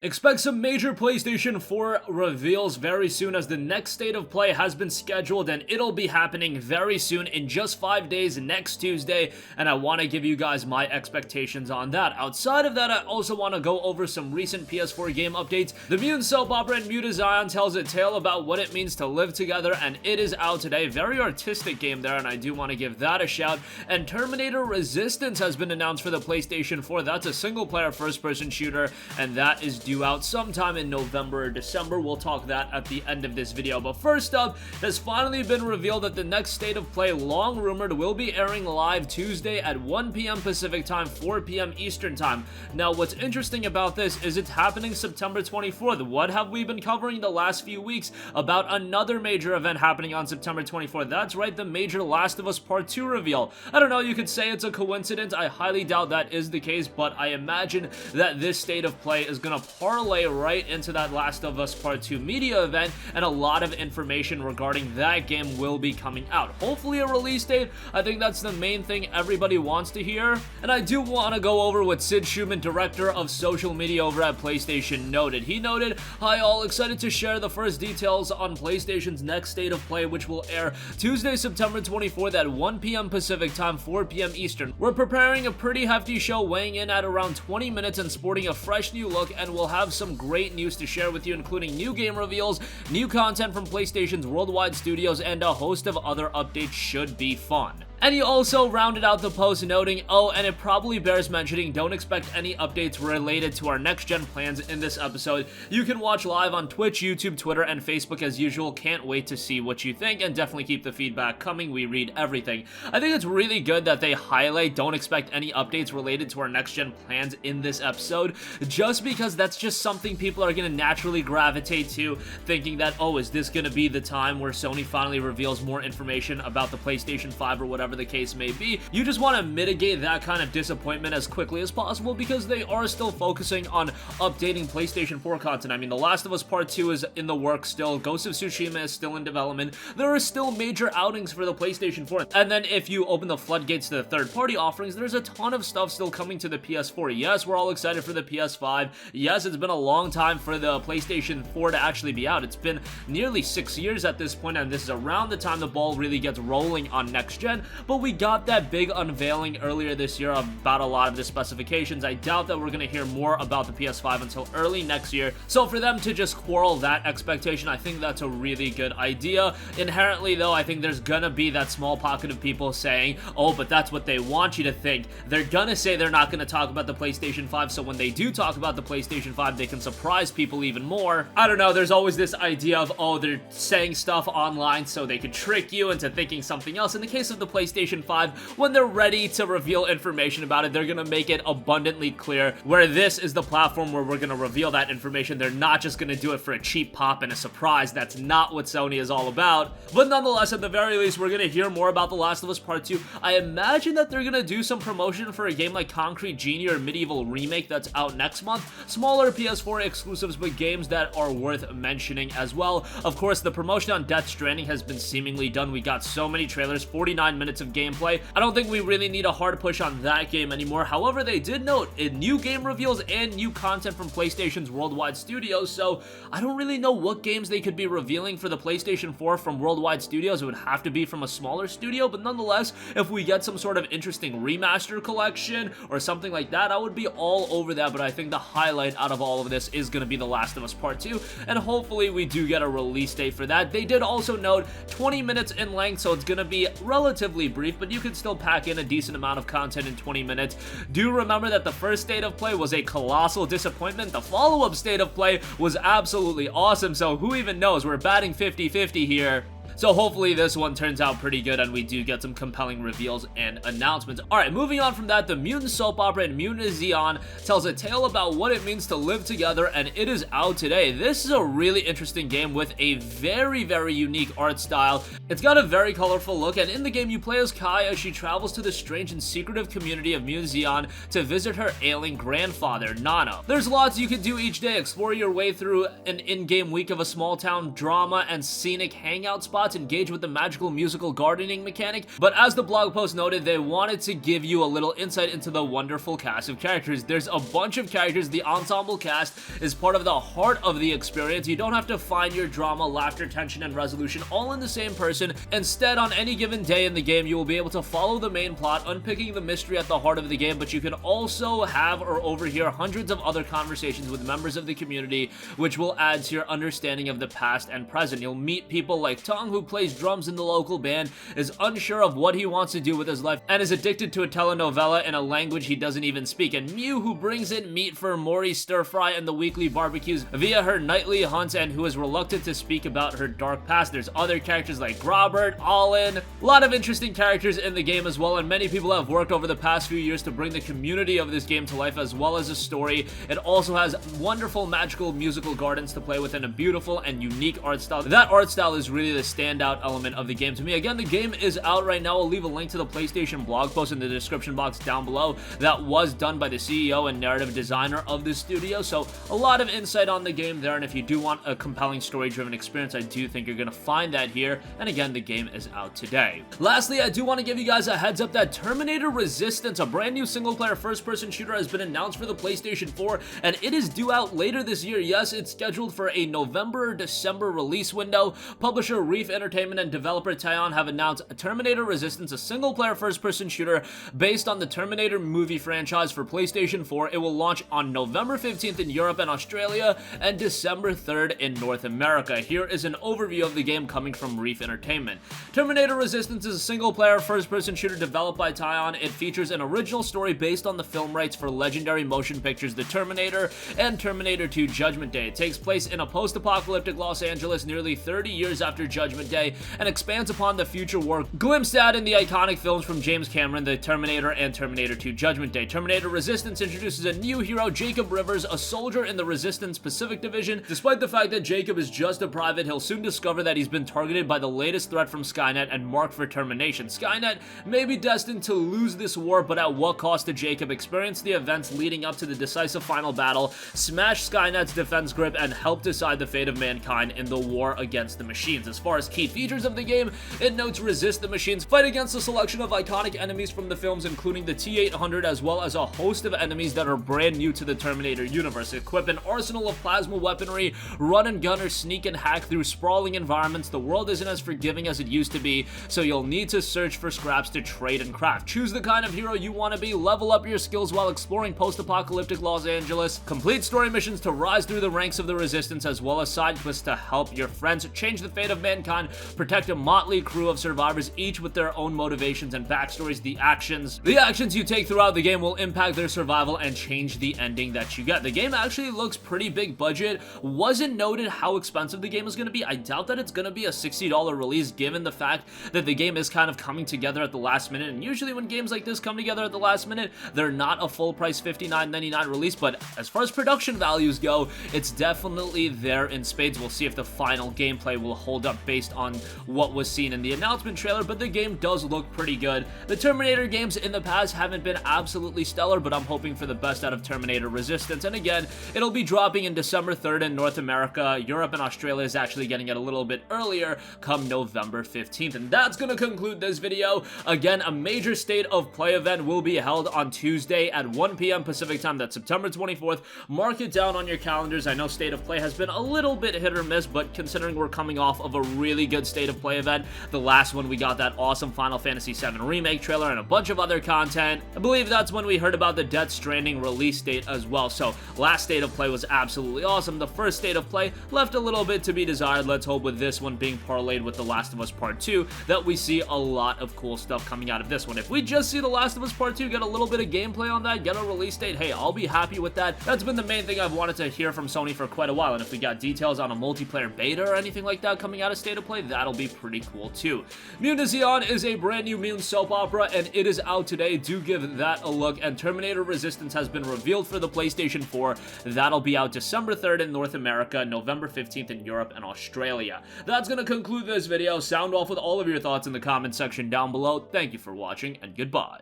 Expect some major PlayStation 4 reveals very soon, as the next State of Play has been scheduled and it'll be happening very soon in just 5 days next Tuesday, and I want to give you guys my expectations on that. Outside of that, I also want to go over some recent PS4 game updates. The Mutant Soap Opera and Mutazion tells a tale about what it means to live together, and it is out today. Very artistic game there, and I do want to give that a shout. And Terminator Resistance has been announced for the PlayStation 4. That's a single-player first-person shooter, and that is due out sometime in November or December. We'll talk that at the end of this video. But first up, it has finally been revealed that the next State of Play, long rumored, will be airing live Tuesday at 1 p.m. Pacific time, 4 p.m. Eastern time. Now, what's interesting about this is it's happening September 24th. What have we been covering the last few weeks about another major event happening on September 24th? That's right, the major Last of Us Part 2 reveal. I don't know, you could say it's a coincidence. I highly doubt that is the case, but I imagine that this State of Play is gonna parlay right into that Last of Us Part 2 media event, and a lot of information regarding that game will be coming out. Hopefully a release date. I think that's the main thing everybody wants to hear. And I do want to go over what Sid Schumann, director of social media over at PlayStation, noted. He noted, "Hi all, excited to share the first details on PlayStation's next State of Play, which will air Tuesday, September 24th at 1 p.m. Pacific time, 4 p.m. Eastern. We're preparing a pretty hefty show, weighing in at around 20 minutes and sporting a fresh new look, and we'll have some great news to share with you, including new game reveals, new content from PlayStation's worldwide studios, and a host of other updates. Should be fun." And he also rounded out the post noting, "Oh, and it probably bears mentioning, don't expect any updates related to our next-gen plans in this episode. You can watch live on Twitch, YouTube, Twitter, and Facebook as usual. Can't wait to see what you think, and definitely keep the feedback coming. We read everything." I think it's really good that they highlight don't expect any updates related to our next-gen plans in this episode, just because that's just something people are going to naturally gravitate to, thinking that, oh, is this going to be the time where Sony finally reveals more information about the PlayStation 5 or whatever the case may be. You just want to mitigate that kind of disappointment as quickly as possible, because they are still focusing on updating PlayStation 4 content. I mean, The Last of Us Part 2 is in the works still, Ghost of Tsushima is still in development. There are still major outings for the PlayStation 4. And then if you open the floodgates to the third-party offerings, there's a ton of stuff still coming to the PS4. Yes, we're all excited for the PS5. Yes, it's been a long time for the PlayStation 4 to actually be out. It's been nearly 6 years at this point, and this is around the time the ball really gets rolling on next gen. But we got that big unveiling earlier this year about a lot of the specifications. I doubt that we're going to hear more about the PS5 until early next year. So for them to just quarrel that expectation, I think that's a really good idea. Inherently, though, I think there's going to be that small pocket of people saying, oh, but that's what they want you to think. They're going to say they're not going to talk about the PlayStation 5, so when they do talk about the PlayStation 5, they can surprise people even more. I don't know, there's always this idea of, oh, they're saying stuff online so they could trick you into thinking something else. In the case of the PlayStation 5, when they're ready to reveal information about it, they're gonna make it abundantly clear, where this is the platform where we're gonna reveal that information. They're not just gonna do it for a cheap pop and a surprise. That's not what Sony is all about. But nonetheless, at the very least, we're gonna hear more about The Last of Us Part 2. I imagine that they're gonna do some promotion for a game like Concrete Genie or Medieval Remake that's out next month. Smaller PS4 exclusives, but games that are worth mentioning as well. Of course, the promotion on Death Stranding has been seemingly done. We got so many trailers, 49 minutes of gameplay. I don't think we really need a hard push on that game anymore. However, they did note new game reveals and new content from PlayStation's worldwide studios, so I don't really know what games they could be revealing for the PlayStation 4 from worldwide studios. It would have to be from a smaller studio, but nonetheless, if we get some sort of interesting remaster collection or something like that, I would be all over that. But I think the highlight out of all of this is going to be The Last of Us Part 2, and hopefully we do get a release date for that. They did also note 20 minutes in length, so it's going to be relatively brief, but you can still pack in a decent amount of content in 20 minutes. Do remember that the first State of Play was a colossal disappointment. The follow-up State of Play was absolutely awesome, so who even knows? We're batting 50-50 here. So hopefully this one turns out pretty good and we do get some compelling reveals and announcements. Alright, moving on from that, the Mutant Soap Opera and Mutazion tells a tale about what it means to live together, and it is out today. This is a really interesting game with a very, very unique art style. It's got a very colorful look, and in the game you play as Kai as she travels to the strange and secretive community of Mutazion to visit her ailing grandfather, Nano. There's lots you can do each day. Explore your way through an in-game week of a small town drama and scenic hangout spots plots, engage with the magical musical gardening mechanic, but as the blog post noted, they wanted to give you a little insight into the wonderful cast of characters. There's a bunch of characters. The ensemble cast is part of the heart of the experience. You don't have to find your drama, laughter, tension, and resolution all in the same person. Instead, on any given day in the game, you will be able to follow the main plot, unpicking the mystery at the heart of the game, but you can also have or overhear hundreds of other conversations with members of the community, which will add to your understanding of the past and present. You'll meet people like Tong, who plays drums in the local band, is unsure of what he wants to do with his life, and is addicted to a telenovela in a language he doesn't even speak, and Mew, who brings in meat for Mori's stir-fry and the weekly barbecues via her nightly hunts, and who is reluctant to speak about her dark past. There's other characters like Robert, Allen, a lot of interesting characters in the game as well, and many people have worked over the past few years to bring the community of this game to life, as well as a story. It also has wonderful magical musical gardens to play with and a beautiful and unique art style. That art style is really the standout element of the game to me. Again, the game is out right now. I'll leave a link to the PlayStation blog post in the description box down below. That was done by the CEO and narrative designer of the studio, so a lot of insight on the game there, and if you do want a compelling story-driven experience, I do think you're going to find that here, and again, the game is out today. Lastly, I do want to give you guys a heads up that Terminator Resistance, a brand new single-player first-person shooter, has been announced for the PlayStation 4, and it is due out later this year. Yes, it's scheduled for a November or December release window. Publisher Reef Entertainment and developer Taion have announced Terminator Resistance, a single-player first-person shooter based on the Terminator movie franchise for PlayStation 4. It will launch on November 15th in Europe and Australia, and December 3rd in North America. Here is an overview of the game coming from Reef Entertainment. Terminator Resistance is a single-player first-person shooter developed by Taion. It features an original story based on the film rights for legendary motion pictures The Terminator and Terminator 2 Judgment Day. It takes place in a post-apocalyptic Los Angeles nearly 30 years after Judgment Day and expands upon the future work glimpsed at in the iconic films from James Cameron, The Terminator and Terminator 2 Judgment Day. Terminator Resistance introduces a new hero, Jacob Rivers, a soldier in the Resistance Pacific Division. Despite the fact that Jacob is just a private, he'll soon discover that he's been targeted by the latest threat from Skynet and marked for termination. Skynet may be destined to lose this war, but at what cost to Jacob? Experience the events leading up to the decisive final battle, smash Skynet's defense grip, and help decide the fate of mankind in the war against the machines. As far as key features of the game, it notes resist the machines, fight against a selection of iconic enemies from the films, including the T-800, as well as a host of enemies that are brand new to the Terminator universe. Equip an arsenal of plasma weaponry, run and gun or sneak and hack through sprawling environments. The world isn't as forgiving as it used to be, so you'll need to search for scraps to trade and craft. Choose the kind of hero you want to be, level up your skills while exploring post-apocalyptic Los Angeles, complete story missions to rise through the ranks of the Resistance, as well as side quests to help your friends change the fate of mankind, protect a motley crew of survivors, each with their own motivations and backstories. The actions you take throughout the game will impact their survival and change the ending that you get. The game actually looks pretty big budget. Wasn't noted how expensive the game is going to be. I doubt that it's going to be a $60 release, given the fact that the game is kind of coming together at the last minute, and usually when games like this come together at the last minute, they're not a full price $59.99 release, but as far as production values go, it's definitely there in spades. We'll see if the final gameplay will hold up based on what was seen in the announcement trailer, but the game does look pretty good. The Terminator games in the past haven't been absolutely stellar, but I'm hoping for the best out of Terminator Resistance, and again, it'll be dropping in December 3rd in North America. Europe and Australia is actually getting it a little bit earlier, come November 15th, and that's going to conclude this video. Again, a major State of Play event will be held on Tuesday at 1 p.m. Pacific time. That's September 24th. Mark it down on your calendars. I know State of Play has been a little bit hit or miss, but considering we're coming off of a really good State of Play event, the last one we got that awesome Final Fantasy VII Remake trailer and a bunch of other content. I believe that's when we heard about the Death Stranding release date as well. So last State of Play was absolutely awesome. The first State of Play left a little bit to be desired. Let's hope with this one being parlayed with The Last of Us Part 2 that we see a lot of cool stuff coming out of this one. If we just see The Last of Us Part 2, get a little bit of gameplay on that, get a release date, hey, I'll be happy with that. That's been the main thing I've wanted to hear from Sony for quite a while, and if we got details on a multiplayer beta or anything like that coming out of State of Play, that'll be pretty cool too. Mutazion is a brand new mutant soap opera, and it is out today. Do give that a look, and Terminator Resistance has been revealed for the PlayStation 4. That'll be out December 3rd in North America, November 15th in Europe and Australia. That's going to conclude this video. Sound off with all of your thoughts in the comment section down below. Thank you for watching, and goodbye.